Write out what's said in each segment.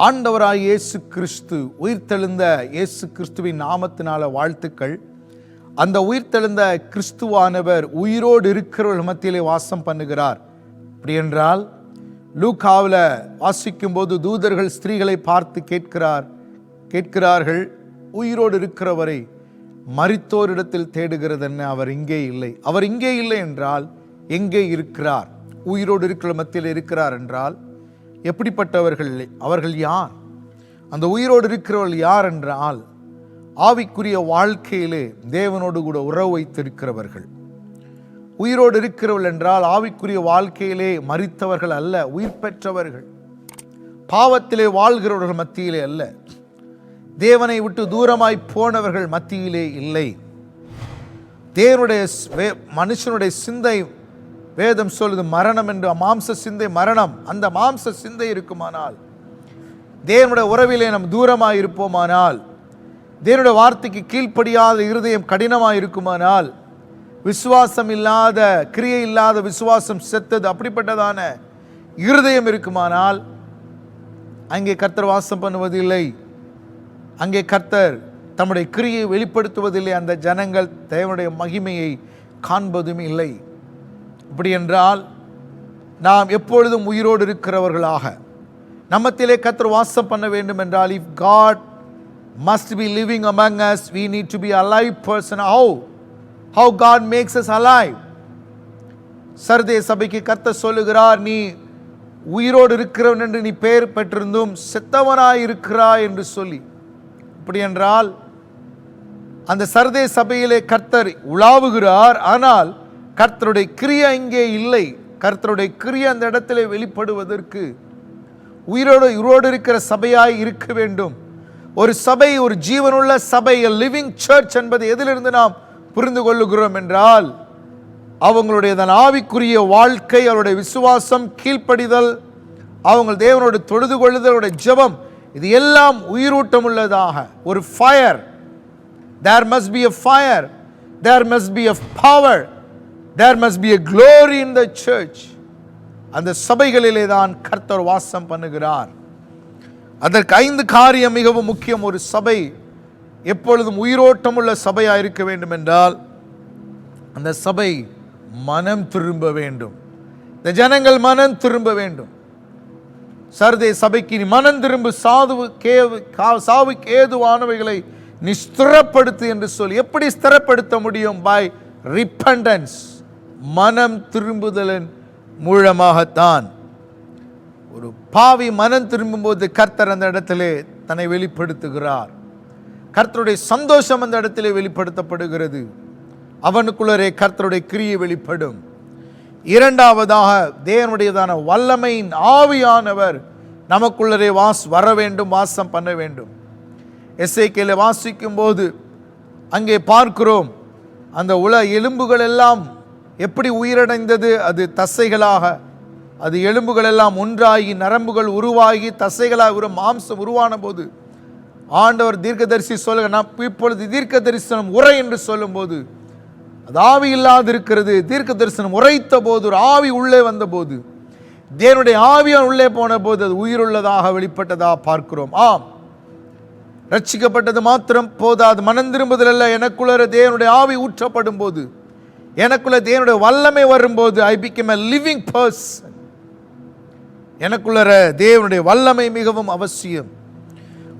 ஆண்டவராய் இயேசு கிறிஸ்து, உயிர்த்தெழுந்த இயேசு கிறிஸ்துவின் நாமத்தினால வாழ்த்துக்கள். அந்த உயிர்த்தெழுந்த கிறிஸ்துவானவர் உயிரோடு இருக்கிறவர்கள் மத்தியிலே வாசம் பண்ணுகிறார். அப்படி என்றால் லூக்காவில் வாசிக்கும் போது தூதர்கள் ஸ்திரீகளை பார்த்து கேட்கிறார்கள், உயிரோடு இருக்கிறவரை மரித்தோரிடத்தில் தேடுகிறது என்ன? அவர் இங்கே இல்லை. அவர் இங்கே இல்லை என்றால் எங்கே இருக்கிறார்? உயிரோடு இருக்கிற மத்தியில் இருக்கிறார் என்றால் எப்படிப்பட்டவர்கள்? அவர்கள் யார்? அந்த உயிரோடு இருக்கிறவர்கள் யார் என்றால் ஆவிக்குரிய வாழ்க்கையிலே தேவனோடு கூட உறவு வைத்திருக்கிறவர்கள். உயிரோடு இருக்கிறவர்கள் என்றால் ஆவிக்குரிய வாழ்க்கையிலே மரித்தவர்கள் அல்ல, உயிர் பெற்றவர்கள். பாவத்திலே வாழ்கிறவர்கள் மத்தியிலே அல்ல, தேவனை விட்டு தூரமாய் போனவர்கள் மத்தியிலே இல்லை. தேவனுடைய மனுஷனுடைய சிந்தை வேதம் சொல்லுது மரணம் என்று. மாம்ச சிந்தை மரணம். அந்த மாம்ச சிந்தை இருக்குமானால், தேவனுடைய உறவிலே நம் தூரமாய் இருப்போமானால், தேவனுடைய வார்த்தைக்கு கீழ்ப்படியாத இருதயம் கடினமாய் இருக்குமானால், விசுவாசம் இல்லாத, கிரியை இல்லாத விசுவாசம் செத்தது, அப்படிப்பட்டதான இருதயம் இருக்குமானால் அங்கே கர்த்தர் வாசம் பண்ணுவதில்லை. அங்கே கர்த்தர் தம்முடைய கிரியை வெளிப்படுத்துவதில்லை. அந்த ஜனங்கள் தேவனுடைய மகிமையை காண்பதும் இல்லை. அப்படி என்றால் நாம் எப்பொழுதும் உயிரோடு இருக்கிறவர்களாக நம்மத்திலே கர்த்தர் வாசம் பண்ண வேண்டும் என்றால், if God must be living among us, we need to be alive person. How God makes us alive? சர்தே சபைக்கு கர்த்தர் சொல்லுகிறார், நீ உயிரோடு இருக்கிறவன் என்று நீ பெயர் பெற்றிருந்தும் செத்தவனாய் இருக்கிறாய் என்று சொல்லி. அப்படி என்றால் அந்த சர்தே சபையிலே கர்த்தர் உலாவுகிறார், ஆனால் கர்த்தருடைய கிரியை இங்கே இல்லை. கர்த்தருடைய கிரியை அந்த இடத்திலே வெளிப்படுவதற்கு உயிரோடு இருக்கிற சபையாய் இருக்க வேண்டும். ஒரு சபை, ஒரு ஜீவனுள்ள சபை, லிவிங் சர்ச் என்பது எதிலிருந்து நாம் புரிந்து கொள்ளுகிறோம் என்றால், அவங்களுடைய ஆவிக்குரிய வாழ்க்கை, அவருடைய விசுவாசம், கீழ்ப்படிதல், அவங்க தேவனோடு தொழுது கொள்ளுதலுடைய ஜெபம், இது எல்லாம் உயிரூட்டம் உள்ளதாக ஒரு fire. There must be a fire, there must be a power, there must be a glory in the church. அந்த சபைகளிலே தான் கர்த்தர் வாசம் பண்ணுகிறார். அதற்கு 5 காரியம் மிகவும் முக்கியம். ஒரு சபை எப்பொழுதும் உயிரோட்டம் உள்ள சபையாக இருக்க வேண்டும் என்றால் அந்த சபை மனம் திரும்ப வேண்டும். இந்த ஜனங்கள் மனம் திரும்ப வேண்டும். சர்தே சபைக்கு நீ மனம் திரும்பு, சாவுக்கு ஏதுவானவைகளை நீ ஸ்திரப்படுத்து என்று சொல்லி. எப்படி ஸ்திரப்படுத்த முடியும்? பை ரிப்பண்டன்ஸ், மனம் திரும்புதலின் மூலமாகத்தான். ஒரு பாவி மனம் திரும்பும் போது கர்த்தர் அந்த இடத்திலே தன்னை வெளிப்படுத்துகிறார். கர்த்தருடைய சந்தோஷம் அந்த இடத்திலே வெளிப்படுத்தப்படுகிறது. அவனுக்குள்ளரே கர்த்தருடைய கிரியை வெளிப்படும். இரண்டாவதாக, தேவனுடையதான வல்லமையின் ஆவியானவர் நமக்குள்ளரே வர வேண்டும், வாசம் பண்ண வேண்டும். எசேக்கியேலை வாசிக்கும் போது அங்கே பார்க்கிறோம், அந்த எலும்புகள் எல்லாம் எப்படி உயிரடைந்தது? அது தசைகளாக, அது எலும்புகள் எல்லாம் ஒன்றாகி, நரம்புகள் உருவாகி, தசைகளாக ஒரு மாம்சம் உருவான போது ஆண்டவர் தீர்க்கதரிசி சொல்லுங்க, நான் இப்பொழுது தீர்க்க தரிசனம் உரை என்று சொல்லும் போது அது ஆவி இல்லாது இருக்கிறது. தீர்க்க தரிசனம் உரைத்த போது, ஒரு ஆவி உள்ளே வந்த போது, தேவனுடைய ஆவியான் உள்ளே போன போது அது உயிருள்ளதாக வெளிப்பட்டதாக பார்க்கிறோம். ஆம், ரட்சிக்கப்பட்டது மாத்திரம் போதாது, மனம் திரும்புதல் அல்ல. எனக்குள்ள தேவனுடைய ஆவி ஊற்றப்படும் போது, எனக்குள்ள தேவனுடைய வல்லமை வரும்போது, I become a living person. எனக்குள்ள தேவனுடைய வல்லமை மிகவும் அவசியம்.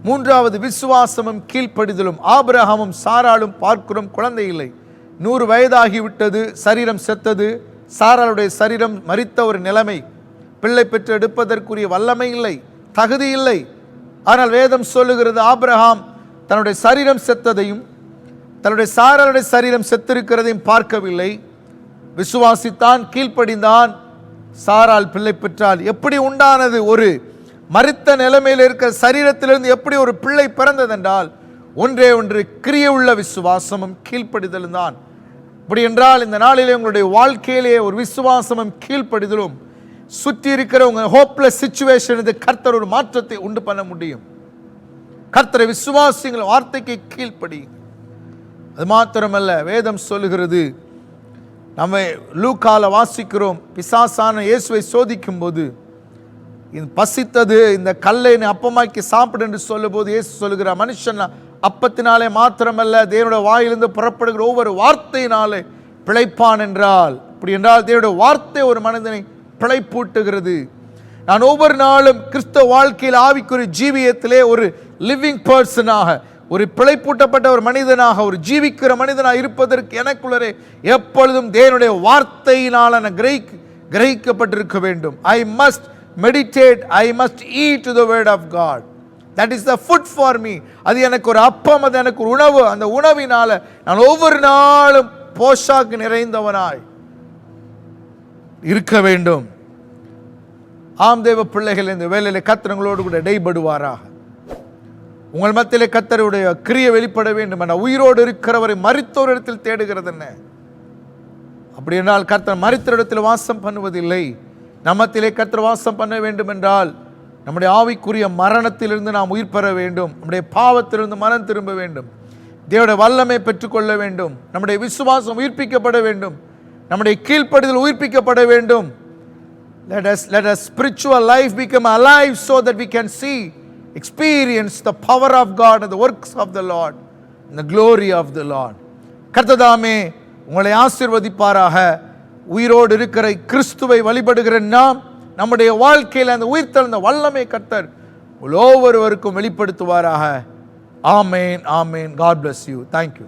மூன்றாவது, விசுவாசமும் கீழ்ப்படிதலும். ஆபிரகாமும் சாராளும் பார்க்கிறோம், குழந்தை இல்லை, 100 வயதாகிவிட்டது, சரீரம் செத்தது, சாராளுடைய சரீரம் மரித்த ஒரு நிலைமை, பிள்ளை பெற்று எடுப்பதற்குரிய வல்லமை இல்லை, தகுதி இல்லை. ஆனால் வேதம் சொல்லுகிறது, ஆபிரகாம் தன்னுடைய சரீரம் செத்ததையும் தன்னுடைய சாராளுடைய சரீரம் செத்திருக்கிறதையும் பார்க்கவில்லை, விசுவாசித்தான், கீழ்ப்படிந்தான், சாராள் பிள்ளை பெற்றால். எப்படி உண்டானது? ஒரு மரித்த நிலைமையில் இருக்கிற சரீரத்திலிருந்து எப்படி ஒரு பிள்ளை பிறந்ததென்றால் ஒன்றே ஒன்று, கிரியை உள்ள விசுவாசமும் கீழ்ப்படிதலும் தான். அப்படி என்றால் இந்த நாளிலே உங்களுடைய வாழ்க்கையிலே ஒரு விசுவாசமும் கீழ்ப்படிதலும் சுற்றி இருக்கிற உங்கள் ஹோப்லெஸ் சிச்சுவேஷனுக்கு கர்த்தர் ஒரு மாற்றத்தை உண்டு பண்ண முடியும். கர்த்தரை விசுவாசிங்கள், வார்த்தைக்கு கீழ்ப்படி. அது மாத்திரமல்ல, வேதம் சொல்லுகிறது, நம்ம லூக்கால வாசிக்கிறோம், பிசாசான இயேசுவை சோதிக்கும் போது இது பசித்தது, இந்த கல்லை நீ அப்பமாக்கி சாப்பிடு என்று சொல்லும் போது இயேசு சொல்லுகிறார், மனுஷன் அப்பத்தினாலே மாத்திரமல்ல தேவனுடைய வாயிலிருந்து புறப்படுகிற ஒவ்வொரு வார்த்தையினாலே பிழைப்பான் என்றால், இப்படி என்றால் தேவனுடைய வார்த்தை ஒரு மனிதனை பிழைப்பூட்டுகிறது. நான் ஒவ்வொரு நாளும் கிறிஸ்தவ வாழ்க்கையில் ஆவிக்குரிய ஜீவியத்திலே ஒரு லிவிங் பர்சனாக, ஒரு பிழைப்பூட்டப்பட்ட ஒரு மனிதனாக, ஒரு ஜீவிக்கிற மனிதனாக இருப்பதற்கு எனக்குள்ளே எப்பொழுதும் தேவனுடைய வார்த்தையினால் நான் கிரகிக்கப்பட்டிருக்க வேண்டும். I must meditate, I must eat to the word of God. That is the food for me. அது எனக்கு ஒரு அப்பம், அது எனக்கு ஒரு உணவு. அந்த உணவினால நான் ஒவ்வொரு நாளும் போஷாக்கு நிறைந்தவனாய் இருக்க வேண்டும். ஆம் தேவ பிள்ளைகள், இந்த வேலையில கர்த்தர் உங்களோடு கூட இடைபடுவாராக. உங்கள் மத்தியிலே கர்த்தருடைய கிரியை வெளிப்பட வேண்டும். என உயிரோடு இருக்கிறவரை மரித்தோரிடத்தில் தேடுகிறது என்ன? அப்படி என்றால் கர்த்தர் மரித்தோரிடத்தில் வாசம் பண்ணுவதில்லை. நம்மத்திலே கர்த்தர் வாசம் பண்ண வேண்டும் என்றால் நம்முடைய ஆவிக்குரிய மரணத்திலிருந்து நாம் உயிர் பெற வேண்டும். நம்முடைய பாவத்திலிருந்து மனம் திரும்ப வேண்டும். தேவனுடைய வல்லமை பெற்றுக்கொள்ள வேண்டும். நம்முடைய விசுவாசம் உயிர்ப்பிக்கப்பட வேண்டும். நம்முடைய கீழ்ப்படிதல் உயிர்ப்பிக்கப்பட வேண்டும். Let us spiritual life become alive so that we can see, experience the power of God and the works of the Lord and the glory of the Lord. கர்த்ததாமே உங்களை ஆசீர்வதிப்பாராக. உயிரோடு இருக்கிற கிறிஸ்துவை வழிபடுகிற நாம் நம்முடைய வாழ்க்கையில் அந்த உயிர்த்தெழுந்த வல்லமை கர்த்தர் ஒவ்வொருவருக்கும் வெளிப்படுத்துவாராக. ஆமேன், ஆமேன். God bless you. Thank you.